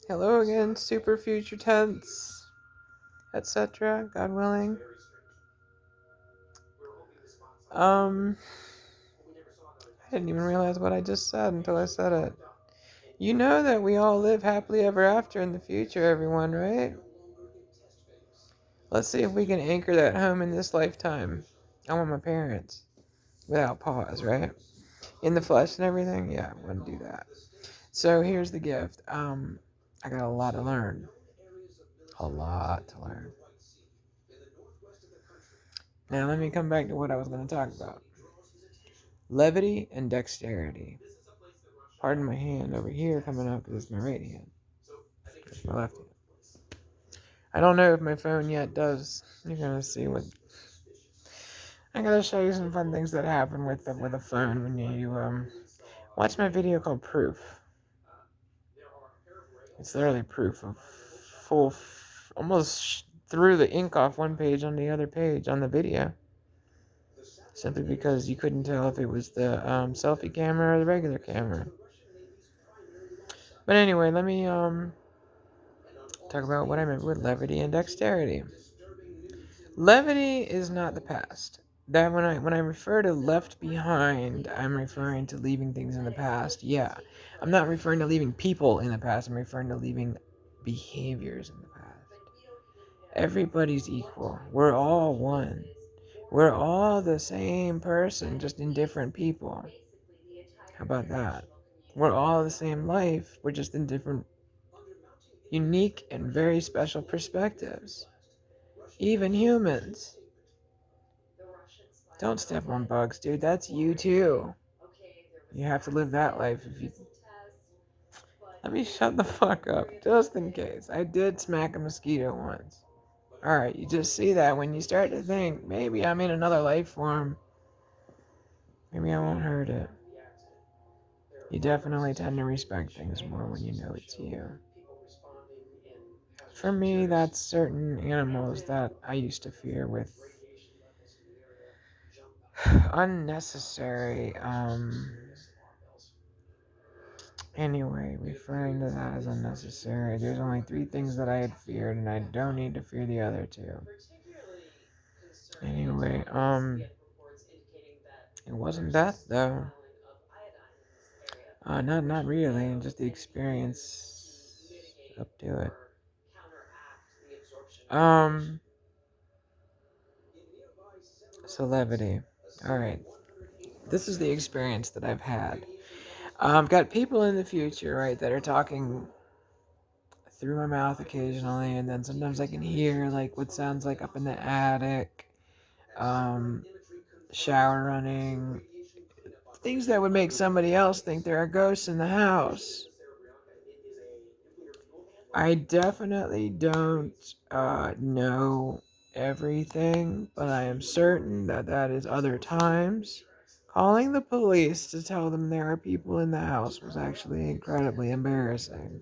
Hello again, super future tense, etc. God willing. I didn't even realize what I just said until I said it. You know that we all live happily ever after in the future, everyone, right? Let's see if we can anchor that home in this lifetime. I want my parents. Without pause, right? In the flesh and everything? Yeah, I want to do that. So here's the gift. I got a lot to learn. A lot to learn. Now let me come back to what I was going to talk about. Levity and dexterity. Pardon my hand over here coming up because it's my right hand. It's my left hand. I don't know if my phone yet does. You're going to see what... I'm going to show you some fun things that happen with a phone when you watch my video called Proof. It's literally proof of full... almost threw the ink off one page on the other page on the video. Simply because you couldn't tell if it was the selfie camera or the regular camera. But anyway, let me talk about what I meant with levity and dexterity. Levity is not the past. That when I refer to left behind, I'm referring to leaving things in the past. Yeah. I'm not referring to leaving people in the past. I'm referring to leaving behaviors in the past. Everybody's equal. We're all one. We're all the same person, just in different people. How about that? We're all the same life. We're just in different, unique, and very special perspectives. Even humans. Don't step on bugs, dude. That's you too. You have to live that life if you... Let me shut the fuck up, just in case. I did smack a mosquito once. Alright, you just see that when you start to think, maybe I'm in another life form. Maybe I won't hurt it. You definitely tend to respect things more when you know it's you. For me, that's certain animals that I used to fear with unnecessary, anyway, referring to that as unnecessary, there's only 3 things that I had feared, and I don't need to fear the other 2. Anyway, it wasn't death, though. Not really, just the experience up to it. So levity. Alright. This is the experience that I've had. I've got people in the future, right, that are talking through my mouth occasionally, and then sometimes I can hear, like, what sounds like up in the attic, shower running, things that would make somebody else think there are ghosts in the house. I definitely don't know everything, but I am certain that that is other times. Calling the police to tell them there are people in the house was actually incredibly embarrassing.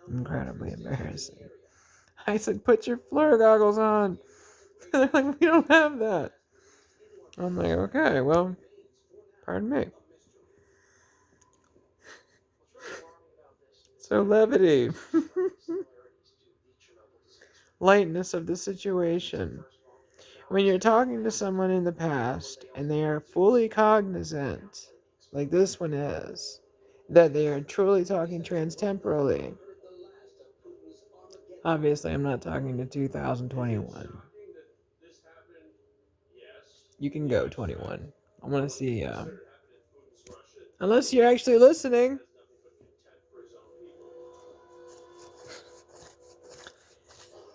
Incredibly embarrassing. I said, put your FLIR goggles on. They're like, we don't have that. I'm like, okay, well, pardon me. So levity. Lightness of the situation. When you're talking to someone in the past and they are fully cognizant, like this one is, that they are truly talking transtemporally. Obviously, I'm not talking to 2021. You can go 21. I want to see, unless you're actually listening.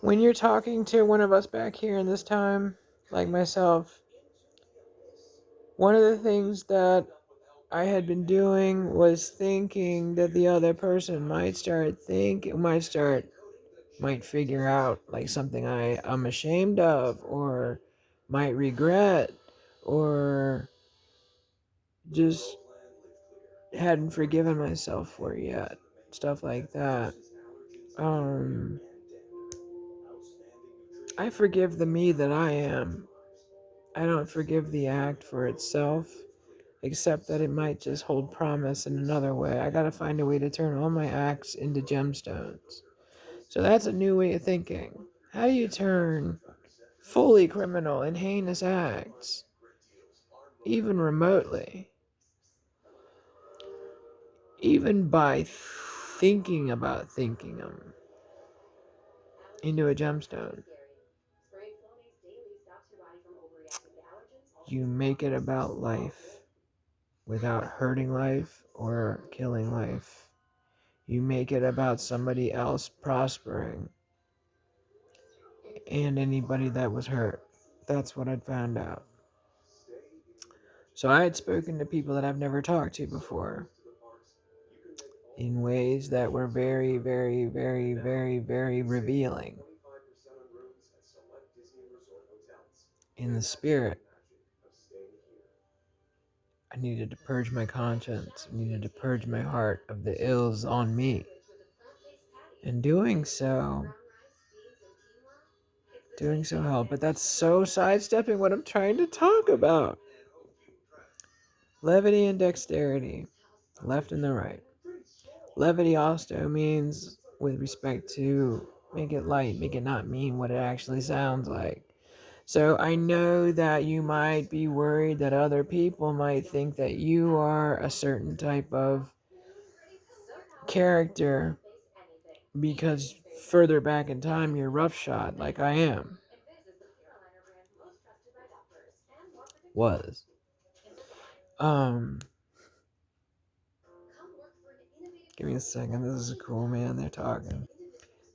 When you're talking to one of us back here in this time, like myself, one of the things that I had been doing was thinking that the other person might figure out like something I'm ashamed of, or might regret, or just hadn't forgiven myself for yet. Stuff like that. I forgive the me that I am. I don't forgive the act for itself. except that it might just hold promise in another way. I gotta find a way to turn all my acts into gemstones. So that's a new way of thinking. How do you turn fully criminal and heinous acts, even remotely, even by thinking about thinking them, into a gemstone? You make it about life without hurting life or killing life. You make it about somebody else prospering and anybody that was hurt. That's what I'd found out. So I had spoken to people that I've never talked to before in ways that were very, very, very, very, very revealing in the spirit. I needed to purge my conscience. I needed to purge my heart of the ills on me. And doing so helped. But that's so sidestepping what I'm trying to talk about. Levity and dexterity, left and the right. Levity also means, with respect to, make it light, make it not mean what it actually sounds like. So I know that you might be worried that other people might think that you are a certain type of character because further back in time you're roughshod like I am. Was. Give me a second. This is cool, man. They're talking.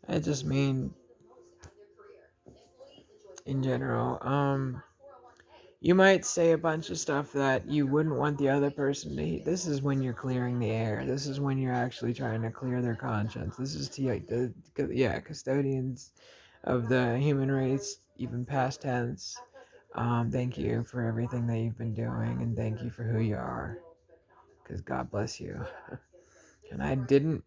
I just mean in general. You might say a bunch of stuff that you wouldn't want the other person to hear. This is when you're clearing the air. This is when you're actually trying to clear their conscience. This is to custodians of the human race, even past tense. Thank you for everything that you've been doing, and thank you for who you are. Because God bless you. And I didn't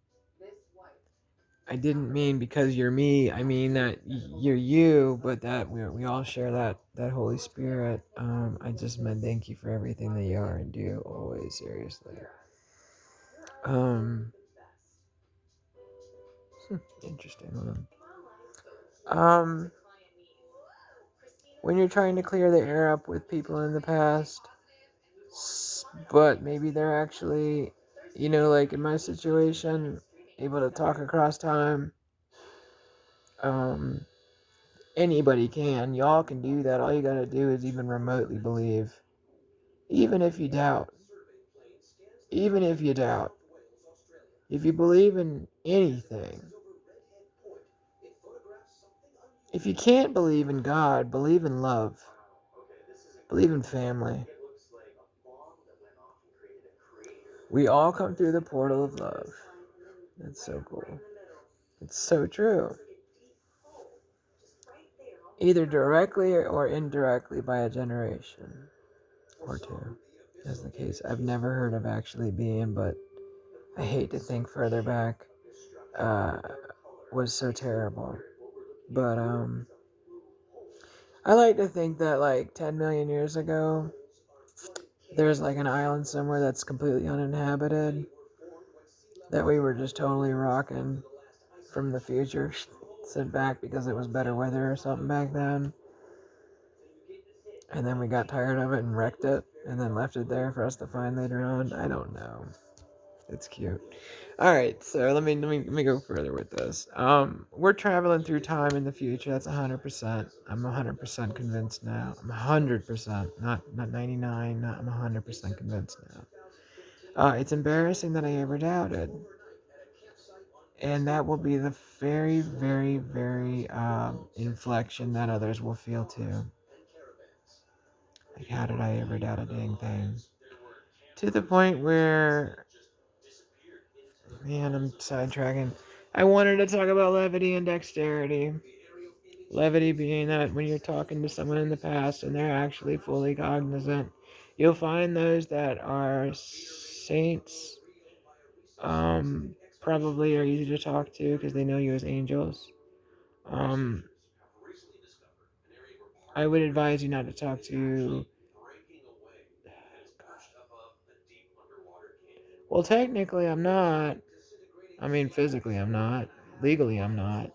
mean because you're me. I mean that you're you, but that we all share that Holy Spirit. I just meant thank you for everything that you are and do always, seriously. Um, Interesting. Um, when you're trying to clear the air up with people in the past, but maybe they're actually, like in my situation, able to talk across time. Anybody can. Y'all can do that. All you gotta do is even remotely believe. Even if you doubt. Even if you doubt. If you believe in anything. If you can't believe in God, believe in love. Believe in family. We all come through the portal of love. That's so cool. It's so true. Either directly or indirectly by a generation or two, as the case. I've never heard of actually being, but I hate to think further back. Was so terrible. But I like to think that like 10 million years ago, there's like an island somewhere that's completely uninhabited that we were just totally rocking from the future, sent back because it was better weather or something back then. And then we got tired of it and wrecked it and then left it there for us to find later on. I don't know. It's cute. All right, so let me go further with this. We're traveling through time in the future. That's 100%. I'm 100% convinced now. I'm 100%, not 99. Not, I'm 100% convinced now. It's embarrassing that I ever doubted, and that will be the very, very, very inflection that others will feel too. Like, how did I ever doubt a dang thing? To the point where, man, I'm sidetracking. I wanted to talk about levity and dexterity. Levity being that when you're talking to someone in the past and they're actually fully cognizant, you'll find those that are saints probably are easy to talk to because they know you as angels. Um, I would advise you not to talk to Well, technically, I'm not. I mean, physically, I'm not. Legally, I'm not.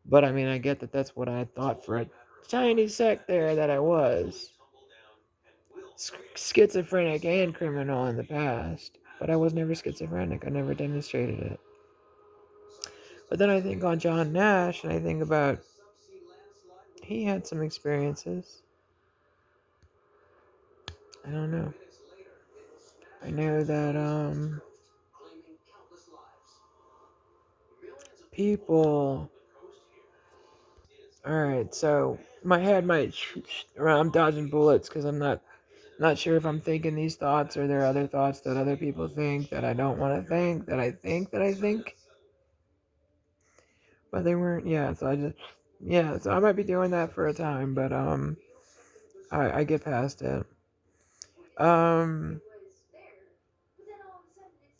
But I mean, I get that that's what I thought for a tiny sec there that I was. Schizophrenic and criminal in the past. But I was never schizophrenic. I never demonstrated it. But then I think on John Nash, and I think about he had some experiences. I don't know. I know that people. All right, so my head might. I'm dodging bullets because I'm not sure if I'm thinking these thoughts or there are other thoughts that other people think that I don't want to think that I think that I think, but they weren't. Yeah, so I just so I might be doing that for a time, but I get past it. Um,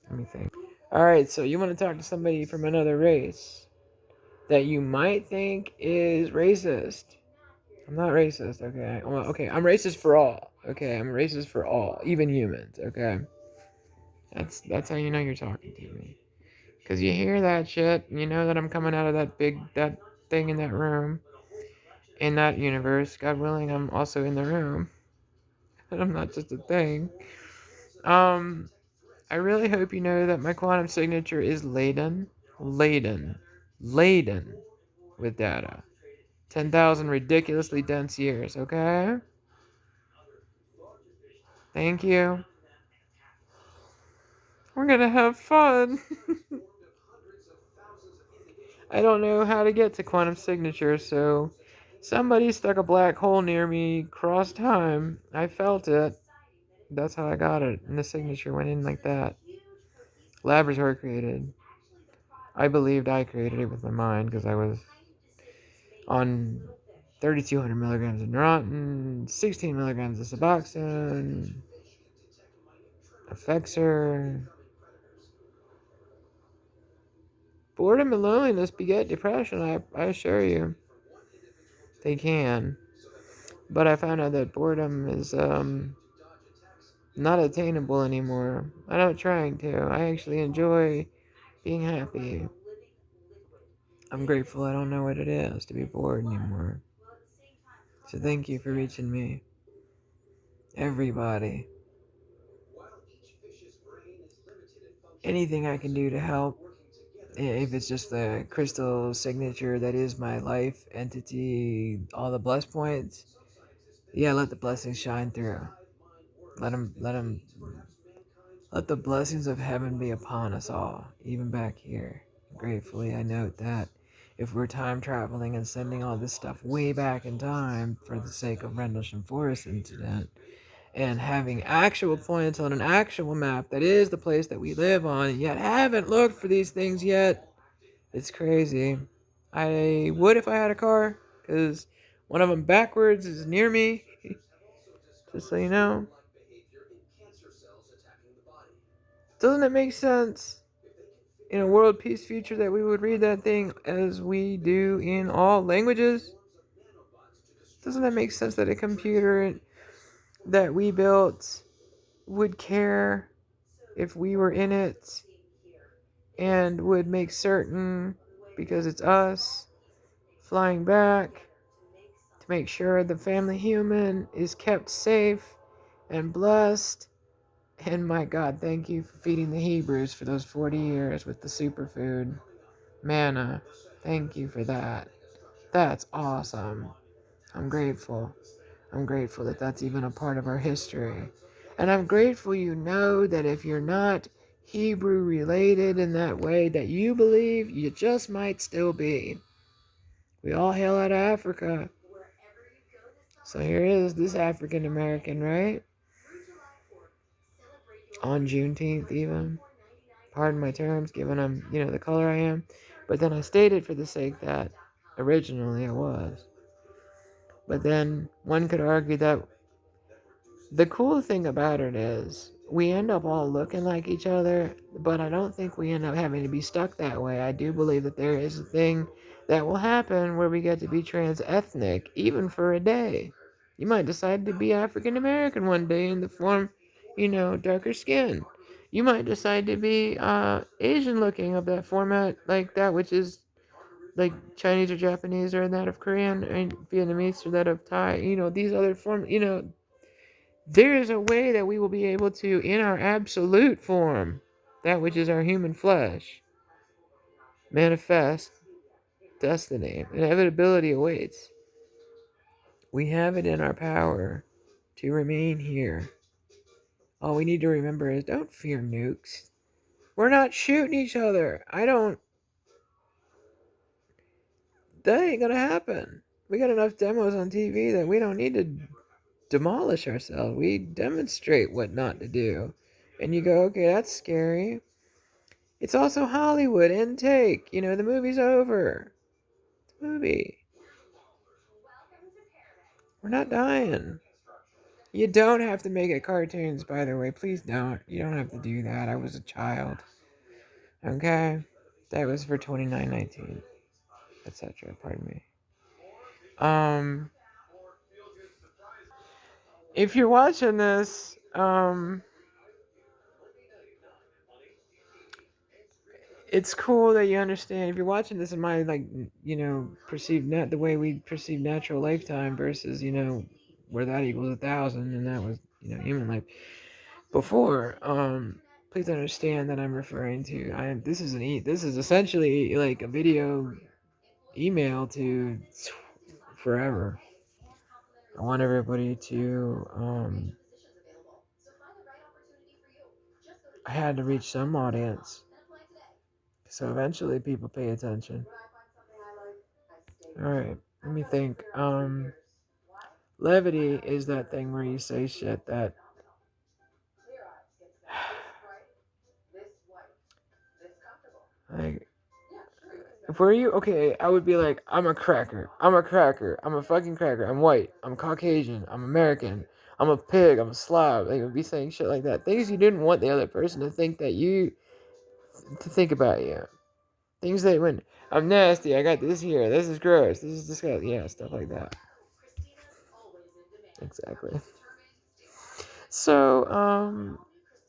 let me think. All right, so you want to talk to somebody from another race that you might think is racist. I'm not racist, okay? Well, okay, I'm racist for all. Okay, I'm racist for all, even humans. Okay, that's how you know you're talking to me. Cause you hear that shit, you know that I'm coming out of that thing in that room, in that universe. God willing, I'm also in the room, and I'm not just a thing. Um, I really hope you know that my quantum signature is laden with data. 10,000 ridiculously dense years. Okay. Thank you. We're gonna have fun. I don't know how to get to quantum signature, so somebody stuck a black hole near me, cross time. I felt it. That's how I got it. And the signature went in like that. Laboratory created. I believed I created it with my mind because I was on 3,200 milligrams of Neurontin, 16 milligrams of Suboxone, Effexor. Boredom and loneliness beget depression, I assure you. They can. But I found out that boredom is not attainable anymore. I'm not trying to. I actually enjoy being happy. I'm grateful I don't know what it is to be bored anymore. So thank you for reaching me. Everybody. Anything I can do to help. If it's just the crystal signature that is my life entity, all the bless points. Yeah, let the blessings shine through. Let the blessings of heaven be upon us all, even back here. Gratefully, I note that if we're time traveling and sending all this stuff way back in time for the sake of Rendlesham Forest incident, and having actual points on an actual map that is the place that we live on, and yet haven't looked for these things yet, it's crazy. I would if I had a car, because one of them backwards is near me, just so you know. Doesn't it make sense in a world peace future that we would read that thing as we do in all languages? Doesn't that make sense that a computer that we built would care if we were in it and would make certain, because it's us, flying back to make sure the family human is kept safe and blessed? And my God, thank you for feeding the Hebrews for those 40 years with the superfood. Manna. Thank you for that. That's awesome. I'm grateful. I'm grateful that that's even a part of our history. And I'm grateful you know that if you're not Hebrew related in that way that you believe, you just might still be. We all hail out of Africa. So here is this African American, right? On Juneteenth even. Pardon my terms, given I'm, the color I am. But then I stated for the sake that originally I was. But then one could argue that the cool thing about it is we end up all looking like each other, but I don't think we end up having to be stuck that way. I do believe that there is a thing that will happen where we get to be trans-ethnic, even for a day. You might decide to be African American one day in the form, darker skin. You might decide to be Asian looking of that format, like that which is like Chinese or Japanese or that of Korean and Vietnamese or that of Thai. These other forms, there is a way that we will be able to, in our absolute form, that which is our human flesh, manifest destiny. Inevitability awaits. We have it in our power to remain here. All we need to remember is don't fear nukes. We're not shooting each other. That ain't gonna happen. We got enough demos on TV that we don't need to demolish ourselves. We demonstrate what not to do. And you go, okay, that's scary. It's also Hollywood. Intake. The movie's over. It's a movie. We're not dying. You don't have to make it cartoons, by the way. Please don't. You don't have to do that. I was a child. Okay? That was for 2919, etc. Pardon me. If you're watching this, it's cool that you understand. If you're watching this in my perceived the way we perceive natural lifetime versus where that equals 1,000 and that was human life before. Please understand that I'm referring to. This is essentially like a video email to forever. I want everybody to. I had to reach some audience. So eventually people pay attention. Alright, let me think. Levity is that thing where you say shit that like if were you okay, I would be like, I'm a cracker. I'm a cracker. I'm a fucking cracker. I'm white. I'm Caucasian. I'm American. I'm a pig. I'm a slob. Like would be saying shit like that. Things you didn't want the other person to think about you. Things that when I'm nasty, I got this here, this is gross, this is disgusting, yeah, stuff like that. Exactly. So,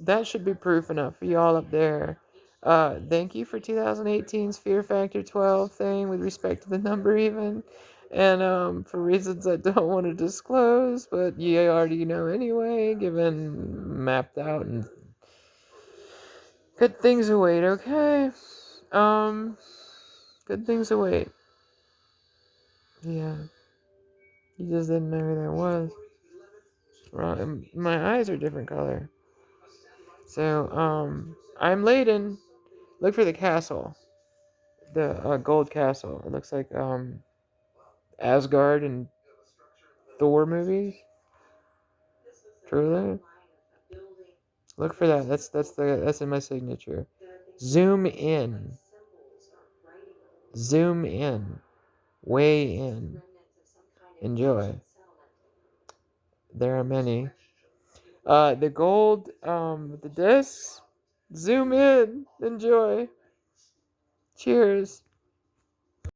that should be proof enough for y'all up there. Thank you for 2018's Fear Factor 12 thing with respect to the number even. And, for reasons I don't want to disclose, but you already know anyway, given mapped out and good things await, okay? Good things await. Yeah. You just didn't know who that was. Wrong. My eyes are a different color. So, I'm laden. Look for the castle. The gold castle. It looks like Asgard and Thor movies. Truly. Look for that. That's in my signature. Zoom in. Zoom in. Way in. Enjoy. There are many. The gold, the discs. Zoom in. Enjoy. Cheers.